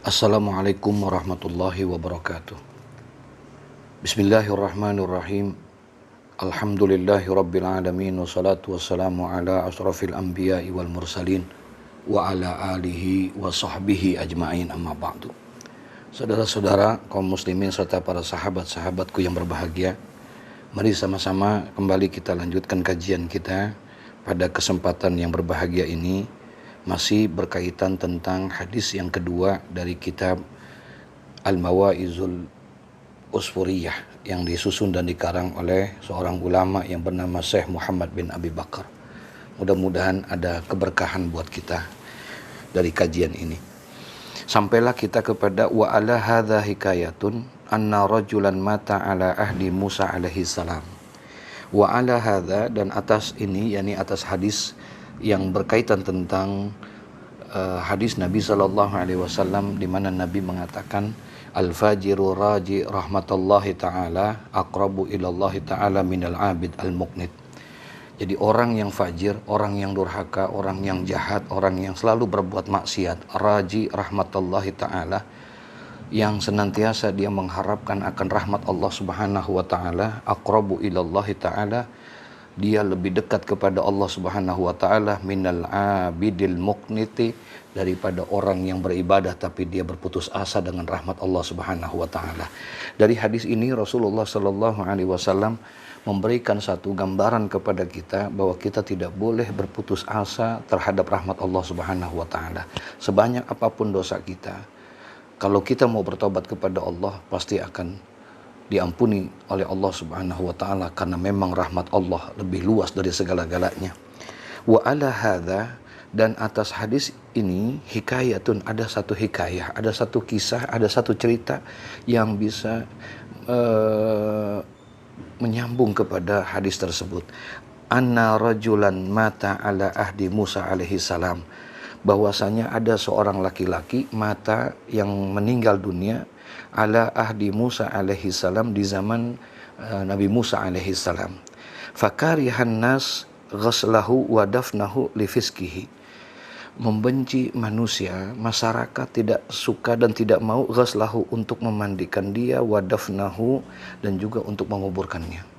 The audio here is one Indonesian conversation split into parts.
Assalamualaikum warahmatullahi wabarakatuh. Bismillahirrahmanirrahim. Alhamdulillahi rabbil alamin. Wassalatu wassalamu ala asrafil anbiya'i wal mursalin wa ala alihi wa sahbihi ajma'in, amma ba'du. Saudara-saudara kaum muslimin serta para sahabat-sahabatku yang berbahagia, mari sama-sama kembali kita lanjutkan kajian kita pada kesempatan yang berbahagia ini, masih berkaitan tentang hadis yang kedua dari kitab Al-Mawa'izul Usfuriyah yang disusun dan dikarang oleh seorang ulama yang bernama Syekh Muhammad bin Abi Bakar. Mudah-mudahan ada keberkahan buat kita dari kajian ini. Sampailah kita kepada wa ala hadza hikayatun anna rajulan mata ala ahdi Musa alaihi salam. Wa ala hadza, dan atas ini, yakni atas hadis yang berkaitan tentang hadis Nabi SAW, di mana Nabi mengatakan al-fajiru raji rahmatullahi ta'ala aqrabu ilallahi ta'ala minal abid al-muqnit. Jadi orang yang fajir, orang yang durhaka, orang yang jahat, orang yang selalu berbuat maksiat, raji rahmatullahi ta'ala, yang senantiasa dia mengharapkan akan rahmat Allah Subhanahu wa ta'ala, aqrabu ilallahi ta'ala, dia lebih dekat kepada Allah Subhanahu wa ta'ala minal abidil muqniti, daripada orang yang beribadah tapi dia berputus asa dengan rahmat Allah Subhanahu wa ta'ala. Dari hadis ini Rasulullah sallallahu alaihi wasallam memberikan satu gambaran kepada kita bahwa kita tidak boleh berputus asa terhadap rahmat Allah Subhanahu wa ta'ala. Sebanyak apapun dosa kita, kalau kita mau bertobat kepada Allah, pasti akan diampuni oleh Allah Subhanahu wa ta'ala, karena memang rahmat Allah lebih luas dari segala-galanya. Wa ala hadza, dan atas hadis ini hikayatun, ada satu hikayah, ada satu kisah, ada satu cerita yang bisa menyambung kepada hadis tersebut. Anna rajulan mata ala ahdi Musa alaihi salam, bahwasanya ada seorang laki-laki mata yang meninggal dunia ala ahdi Musa alaihi salam, di zaman Nabi Musa alaihi salam. Fakarihan nas ghaslahu wa dafnahu li fiskihi, membenci manusia, masyarakat tidak suka dan tidak mau ghaslahu, untuk memandikan dia, wa dafnahu, dan juga untuk menguburkannya.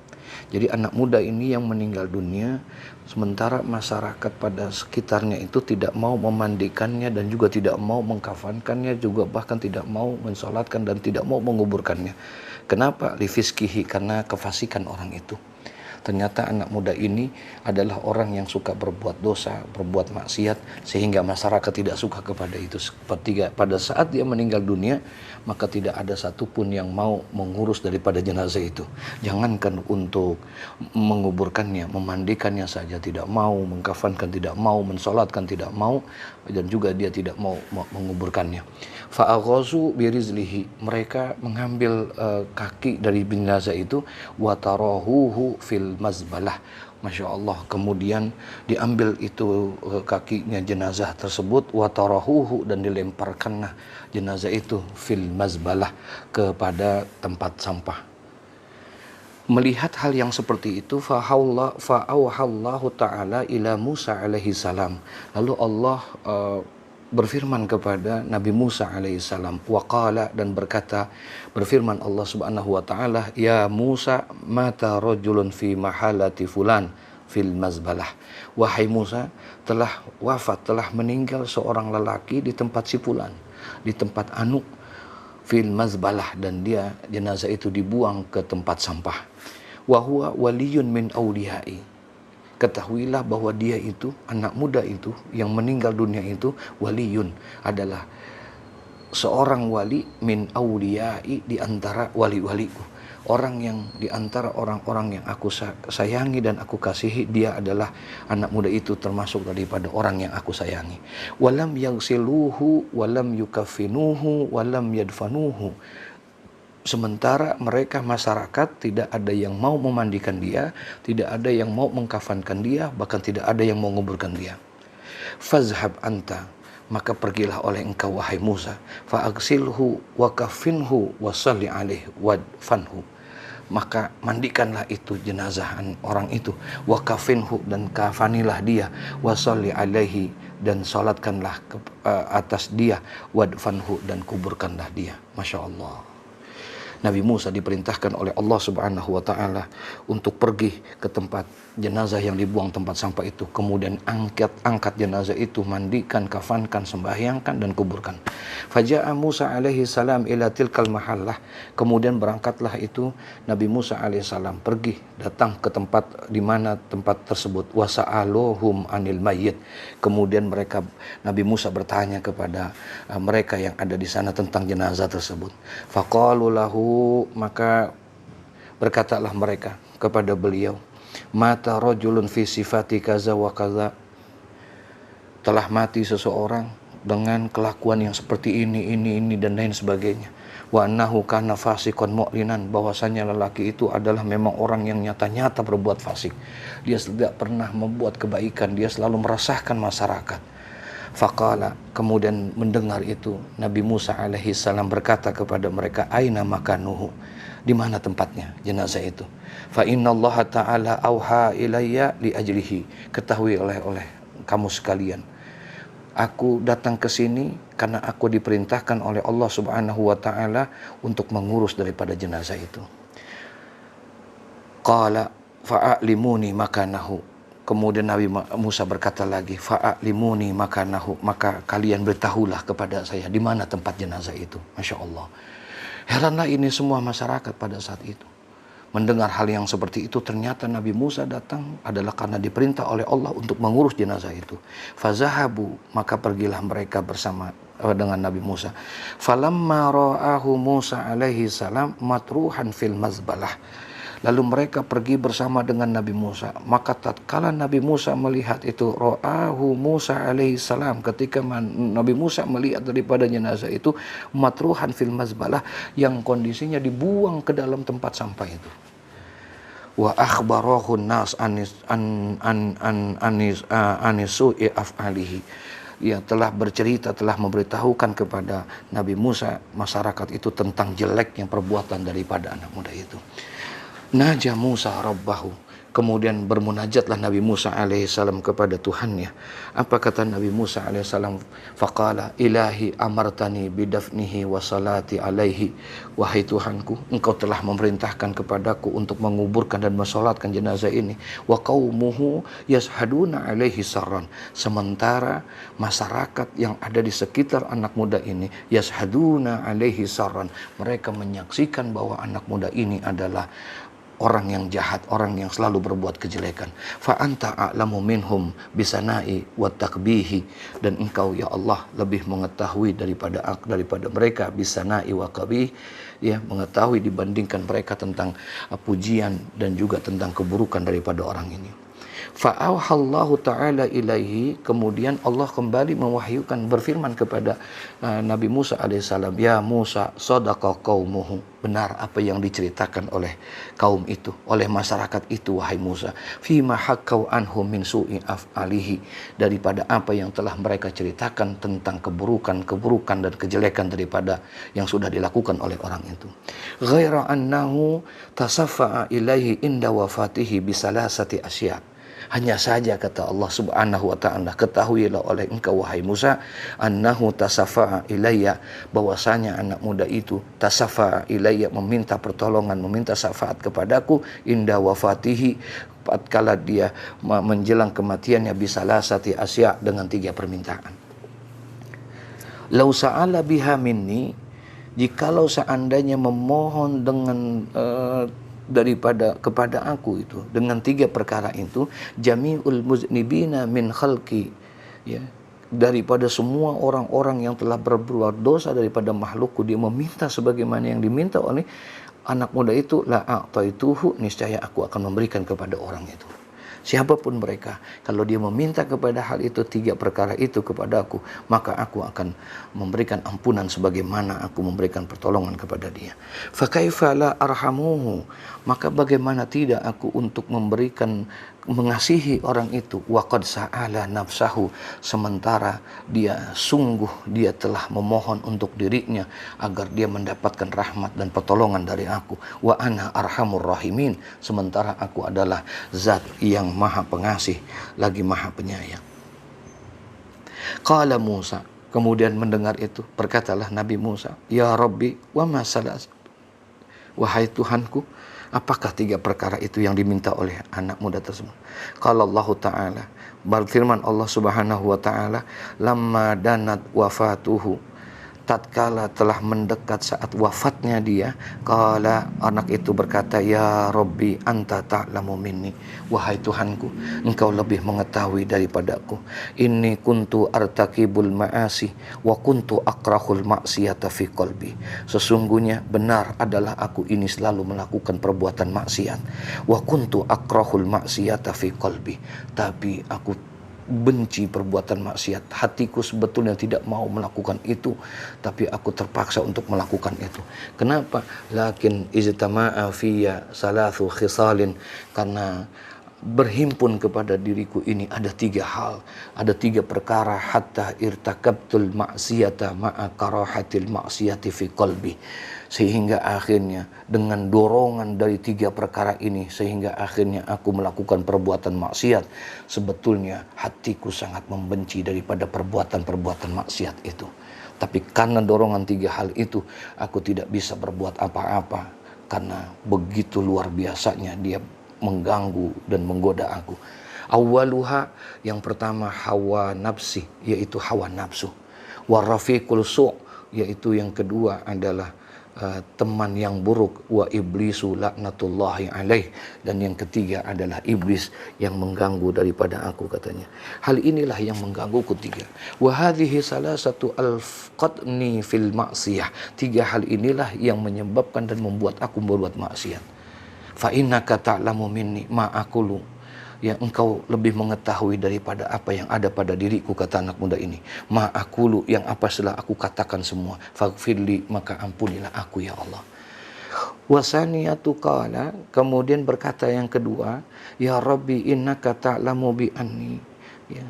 Jadi anak muda ini yang meninggal dunia, sementara masyarakat pada sekitarnya itu tidak mau memandikannya dan juga tidak mau mengkafankannya, juga bahkan tidak mau mensolatkan dan tidak mau menguburkannya. Kenapa? Lifiskihi, karena kefasikan orang itu. Ternyata anak muda ini adalah orang yang suka berbuat dosa, berbuat maksiat, sehingga masyarakat tidak suka kepada itu. Seperti pada saat dia meninggal dunia, maka tidak ada satupun yang mau mengurus daripada jenazah itu. Jangankan untuk menguburkannya, memandikannya saja tidak mau, mengkafankan tidak mau, mensolatkan tidak mau, dan juga dia tidak mau menguburkannya. Fa'aghazu birizlihi, mereka mengambil kaki dari jenazah itu, watarahuhu fil mazbalah. Masya Allah, kemudian diambil itu kakinya jenazah tersebut, watarahuhu, dan dilemparkanlah jenazah itu fil mazbalah, kepada tempat sampah. Melihat hal yang seperti itu, fa'auhallahu ta'ala ila Musa alaihi salam, lalu Allah berfirman kepada Nabi Musa alaihissalam, waqala, dan berkata, berfirman Allah subhanahu wa ta'ala, ya Musa, mata rajulun fi mahalati fulan fil mazbalah, wahai Musa, telah wafat, telah meninggal seorang lelaki di tempat si fulan, di tempat anu, fil mazbalah, dan dia, jenazah itu dibuang ke tempat sampah. Wa huwa waliyun min awliyai, ketahuilah bahwa dia itu, anak muda itu yang meninggal dunia itu, waliyun, adalah seorang wali, min awliyai, di antara wali-waliku, orang yang di antara orang-orang yang aku sayangi dan aku kasihi, dia adalah, anak muda itu termasuk daripada orang yang aku sayangi. Walam yaghsiluhu walam yukaffinuhu walam yadfanuhu, sementara mereka masyarakat tidak ada yang mau memandikan dia, tidak ada yang mau mengkafankan dia, bahkan tidak ada yang mau menguburkan dia. Fazhab anta, maka pergilah oleh engkau wahai Musa, fa'agsilhu wa kafinhu wa salli alaihi wadfanhu, maka mandikanlah itu jenazah orang itu, wa kafinhu, dan kafanilah dia, wa salli alaihi, dan salatkanlah atas dia, wadfanhu, dan kuburkanlah dia. Masya Allah. Nabi Musa diperintahkan oleh Allah Subhanahu wa taala untuk pergi ke tempat jenazah yang dibuang tempat sampah itu, kemudian angkat jenazah itu, mandikan, kafankan, sembahyangkan, dan kuburkan. Faja'a Musa alaihi salam ila tilkal mahallah, kemudian berangkatlah itu Nabi Musa alaihi salam pergi datang ke tempat di mana tempat tersebut. Wasa'aluhum anil mayyit, kemudian Nabi Musa bertanya kepada mereka yang ada di sana tentang jenazah tersebut. Faqalu lahu, maka berkatalah mereka kepada beliau, mata rajulun fi sifati kaza wa kaza, telah mati seseorang dengan kelakuan yang seperti ini dan lain sebagainya. Wa annahu kana fasiqan mu'linan, bahwasanya lelaki itu adalah memang orang yang nyata-nyata berbuat fasik. Dia tidak pernah membuat kebaikan, dia selalu meresahkan masyarakat. Faqala, kemudian mendengar itu Nabi Musa alaihi salam berkata kepada mereka, aina makanuhu, di mana tempatnya jenazah itu? Fa innallaha ta'ala auha ilayya li ajlihi, ketahui oleh kamu sekalian, aku datang ke sini karena aku diperintahkan oleh Allah Subhanahu wa taala untuk mengurus daripada jenazah itu. Qala fa'alimuni makanahu, kemudian Nabi Musa berkata lagi, fa'alimuni makanahu, maka kalian beritahulah kepada saya di mana tempat jenazah itu. Masya Allah. Heranlah ini semua masyarakat pada saat itu. Mendengar hal yang seperti itu, ternyata Nabi Musa datang adalah karena diperintah oleh Allah untuk mengurus jenazah itu. Fazahabu, maka pergilah mereka bersama dengan Nabi Musa. Falamma ra'ahu Musa alaihi salam matruhan fil mazbalah, lalu mereka pergi bersama dengan Nabi Musa. Maka tatkala Nabi Musa melihat itu, ra'ahu Musa alaihi salam, ketika Nabi Musa melihat daripada jenazah itu, matruhan fil mazbalah, yang kondisinya dibuang ke dalam tempat sampah itu. Wa akhbarahu nas anisu'i af'alihi, ia telah bercerita, telah memberitahukan kepada Nabi Musa, masyarakat itu, tentang jeleknya perbuatan daripada anak muda itu. Naja Musa rabbahu, kemudian bermunajatlah Nabi Musa alaihissalam kepada Tuhannya. Apa kata Nabi Musa alaihissalam? Faqala ilahi amartani bidafnihi wa salati alaihi, wahai Tuhanku, engkau telah memerintahkan kepadaku untuk menguburkan dan mensolatkan jenazah ini. Wa qaumuhu yashhaduna alaihi sarran, sementara masyarakat yang ada di sekitar anak muda ini, yashhaduna alaihi sarran, mereka menyaksikan bahwa anak muda ini adalah orang yang jahat, orang yang selalu berbuat kejelekan. Fa anta a'lamu minhum bisana'i wa takbihi, dan engkau ya Allah lebih mengetahui daripada mereka bisana'i wa qabih, ya, mengetahui dibandingkan mereka tentang pujian dan juga tentang keburukan daripada orang ini. Fa'auhallahu ta'ala ilaihi, kemudian Allah kembali mewahyukan, berfirman kepada Nabi Musa alaihissalam, ya Musa, sadaqa qaumuhu, benar apa yang diceritakan oleh kaum itu, oleh masyarakat itu, wahai Musa, fima haqqau anhu min su'i af'alihi, daripada apa yang telah mereka ceritakan tentang keburukan dan kejelekan daripada yang sudah dilakukan oleh orang itu. Ghaira annahu tasaffa'a ilaihi inda wafatihi bisalasati asya', hanya saja kata Allah Subhanahu wa ta'ala, ketahuilah oleh engkau wahai Musa, annahu tasafa'a ilayya, bahwasanya anak muda itu tasafa'a ilayya, meminta pertolongan, meminta syafaat kepadaku, inda wafatihi, tatkala dia menjelang kematiannya, bisalasati asya', dengan 3 permintaan. Lau sa'ala biha minni, jikalau seandainya memohon dengan kepada aku itu dengan 3 perkara itu, jami'ul muznibina min khalqi, ya, daripada semua orang-orang yang telah berbuat dosa daripada makhlukku, dia meminta sebagaimana yang diminta oleh anak muda itu, la a'taituhu, niscaya aku akan memberikan kepada orang itu. Siapapun mereka, kalau dia meminta kepada hal itu, 3 perkara itu kepada aku, maka aku akan memberikan ampunan sebagaimana aku memberikan pertolongan kepada dia. Fa kaifa la arhamuhu, maka bagaimana tidak aku untuk mengasihi orang itu, waqad sa'ala nafsahu, sementara dia telah memohon untuk dirinya agar dia mendapatkan rahmat dan pertolongan dari aku. Wa ana arhamur rahimin, sementara aku adalah zat yang maha pengasih lagi maha penyayang. Qala Musa, kemudian mendengar itu, berkatalah Nabi Musa, Ya Rabbi, wa ma salas. Wahai Tuhanku, apakah 3 perkara itu yang diminta oleh anak muda tersebut? Qala Allah Ta'ala, berfirman Allah Subhanahu wa Ta'ala, lamma danat wafatuhu, tatkala telah mendekat saat wafatnya dia, qala, anak itu berkata, Ya Rabbi anta ta'lamu minni, wahai Tuhanku, engkau lebih mengetahui daripadaku. Inni kuntu artakibul ma'asi wa kuntu akrahul maksiyata fi qalbi. Sesungguhnya benar adalah aku ini selalu melakukan perbuatan maksiat. Wa kuntu akrahul maksiyata fi qalbi, tapi aku benci perbuatan maksiat. Hatiku sebetulnya tidak mau melakukan itu, tapi aku terpaksa untuk melakukan itu. Kenapa? Lakin ijtama'a fiyya salathu khisalin, karena berhimpun kepada diriku ini ada 3 hal, ada 3 perkara, hatta irtakabtul maksiyata ma'a karahatil maksiyati fi qalbi, sehingga akhirnya dengan dorongan dari 3 perkara ini, sehingga akhirnya aku melakukan perbuatan maksiat. Sebetulnya hatiku sangat membenci daripada perbuatan-perbuatan maksiat itu, tapi karena dorongan 3 hal itu, aku tidak bisa berbuat apa-apa, karena begitu luar biasanya dia mengganggu dan menggoda aku. Awaluha, yang pertama hawa nafsi, yaitu hawa nafsu. Warafiqul su', yaitu yang kedua adalah teman yang buruk. Wa iblisu laknatullahi alaih, dan yang ketiga adalah iblis yang mengganggu daripada aku, katanya. Hal inilah yang menggangguku 3. Wa hadhihi salasatu alfaqatni fil maksiyah. 3 hal inilah yang menyebabkan dan membuat aku berbuat maksiat. Fa innaka ta'lamu minni ma aqulu, yang engkau lebih mengetahui daripada apa yang ada pada diriku, kata anak muda ini. Ma aqulu, yang apa setelah aku katakan semua. Faghfirli, maka ampunilah aku ya Allah. Wasaniyatu qala, kemudian berkata yang kedua, Ya Rabbi innaka ta'lamu bi anni, ya,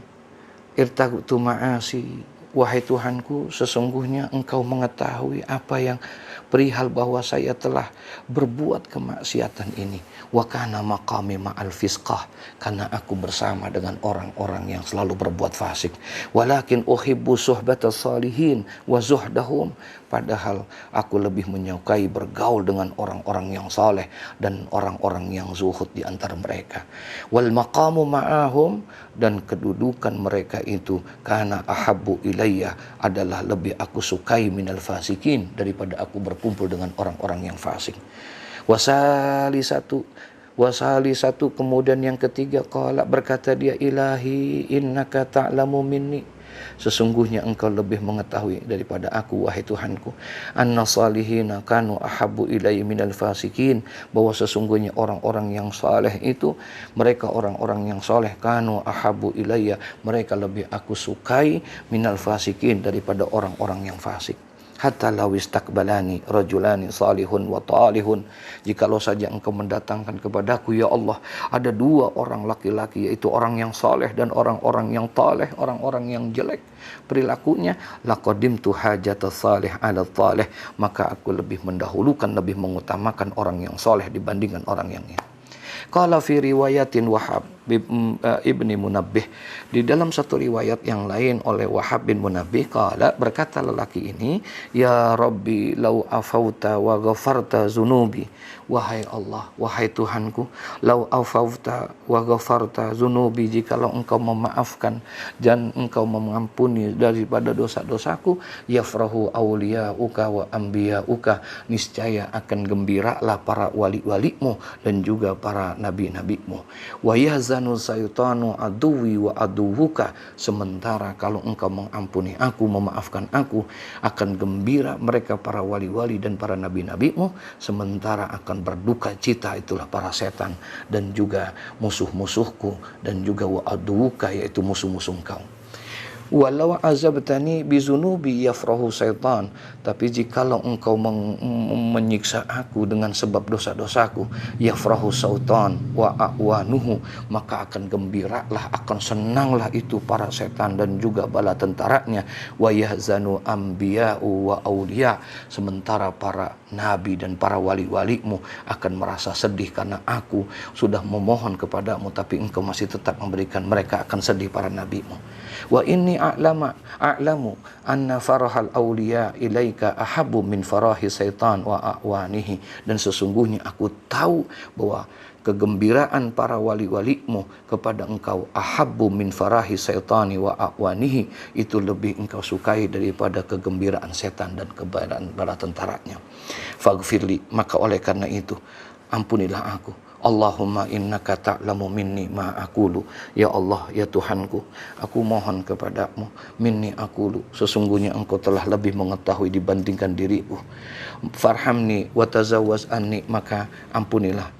irtaqtu ma'asi, wahai Tuhanku, sesungguhnya engkau mengetahui apa yang perihal bahwa saya telah berbuat kemaksiatan ini. Wa kana maqami ma'al fisqah, karena aku bersama dengan orang-orang yang selalu berbuat fasik. Walakin uhibbu suhbatas salihin wa zuhdahum, padahal aku lebih menyukai bergaul dengan orang-orang yang saleh dan orang-orang yang zuhud di antara mereka. Wal maqamu ma'ahum, dan kedudukan mereka itu, kana ahabbu ilayya, adalah lebih aku sukai minal fasikin, daripada aku berkumpul dengan orang-orang yang fasik. Wasali satu, kemudian yang ketiga, qala, berkata dia, Ilahi innaka ta'lamu minni, sesungguhnya engkau lebih mengetahui daripada aku, wahai Tuhanku, anna salihina kanu ahabbu ilayya minal fasikin, bahwa sesungguhnya orang-orang yang saleh itu, mereka orang-orang yang saleh, kanu ahabbu ilayya, mereka lebih aku sukai minal fasikin, daripada orang-orang yang fasik. Hatta lawis takbalani rajulani salihun wa talihun, jikalau saja engkau mendatangkan kepadaku ya Allah ada 2 orang laki-laki, yaitu orang yang saleh dan orang-orang yang taleh, orang-orang yang jelek perilakunya, laqadimtu hajata salih ala taleh, maka aku lebih mendahulukan, lebih mengutamakan orang yang saleh dibandingkan orang yang ini. Qala fi riwayatin Wahab ibni Munabbih, di dalam satu riwayat yang lain oleh Wahab bin Munabbih, qala, berkata lelaki ini, Ya Rabbi lau afauta wa ghafarta zunubi, wahai Allah, wahai Tuhanku, lau afauta wa ghafarta zunubi, jikalau engkau memaafkan dan engkau mengampuni daripada dosa-dosaku, yafrahu awliya'uka wa anbiya'uka, niscaya akan gembiralah para wali-walimu dan juga para nabi-nabimu. Wa yahzanu saytanu aduwi wa aduwuka, sementara kalau engkau mengampuni aku, memaafkan aku, akan gembira mereka para wali-wali dan para nabi-nabimu, sementara akan berduka cita itulah para setan dan juga musuh-musuhku, dan juga wa aduwuka, yaitu musuh-musuh engkau. Walau azabtani bizunubi yafrahu syaitan, tapi jikalau engkau menyiksa aku dengan sebab dosa-dosaku, yafrahu syaitan wa a'wanuhu, maka akan gembiralah, akan senanglah itu para setan dan juga bala tentaranya. Wa yahzanu anbiya'u wa auliya, sementara para nabi dan para wali-walimu akan merasa sedih karena aku sudah memohon kepadamu tapi engkau masih tetap memberikan, mereka akan sedih para nabimu. Wa inni a'lamu anna farahal awliya ilaika ahabbu min farahi syaitan wa a'wanihi, dan sesungguhnya aku tahu bahwa kegembiraan para wali-walimu kepada engkau ahabbu min farahi syaitani wa a'wanihi, itu lebih engkau sukai daripada kegembiraan setan dan kegembiraan bala tentaranya. Faghfirli, maka oleh karena itu ampunilah aku. Allahumma innaka ta'lamu minni ma aqulu, ya Allah, ya Tuhanku, aku mohon kepadamu, minni aqulu, sesungguhnya engkau telah lebih mengetahui dibandingkan diriku. Farhamni wa tazawwaz anni, maka ampunilah,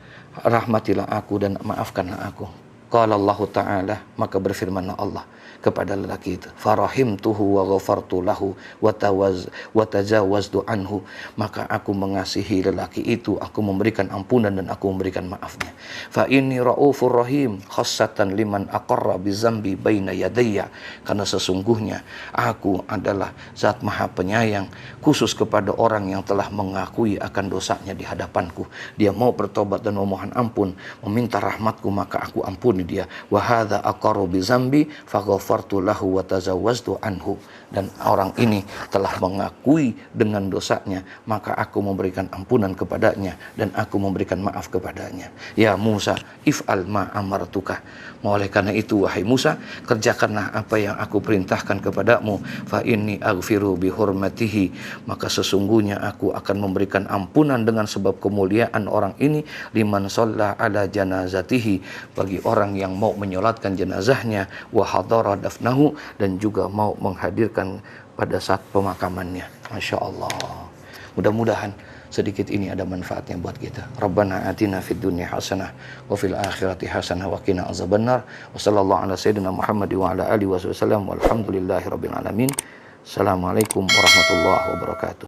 rahmatilah aku dan maafkanlah aku. Qala Allah Ta'ala, maka berfirmanlah Allah kepada lelaki itu, farahimtuhu wa ghafartu lahu wa tajawaztu anhu, maka aku mengasihi lelaki itu, aku memberikan ampunan dan aku memberikan maafnya. Fa inni raufur rahim khassatan liman aqarra bi zambi baina yadayya, karena sesungguhnya aku adalah zat maha penyayang khusus kepada orang yang telah mengakui akan dosanya di hadapanku. Dia mau bertobat dan memohon ampun, meminta rahmatku, maka aku ampuni dia. Wa hadza aqarru bi zambi fa ghafartu lahu wa tazawwaztu anhu, dan orang ini telah mengakui dengan dosanya, maka aku memberikan ampunan kepadanya dan aku memberikan maaf kepadanya. Ya Musa, if'al ma amartuka, oleh karena itu wahai Musa, kerjakanlah apa yang aku perintahkan kepadamu. Fa inni aghfiru bi hurmatihi, maka sesungguhnya aku akan memberikan ampunan dengan sebab kemuliaan orang ini, liman shalla ala janazatihi, bagi orang yang mau menyolatkan jenazahnya, wa hadara dafnahu, dan juga mau menghadirkan pada saat pemakamannya. Masya Allah. Mudah-mudahan sedikit ini ada manfaatnya buat kita. Rabbana atina fid dunya hasanah wa fil akhirati hasanah wa qina azabannar. Wa sallallahu ala sayyidina Muhammad wa ala alihi wasallam walhamdulillahi rabbil alamin. Assalamualaikum warahmatullahi wabarakatuh.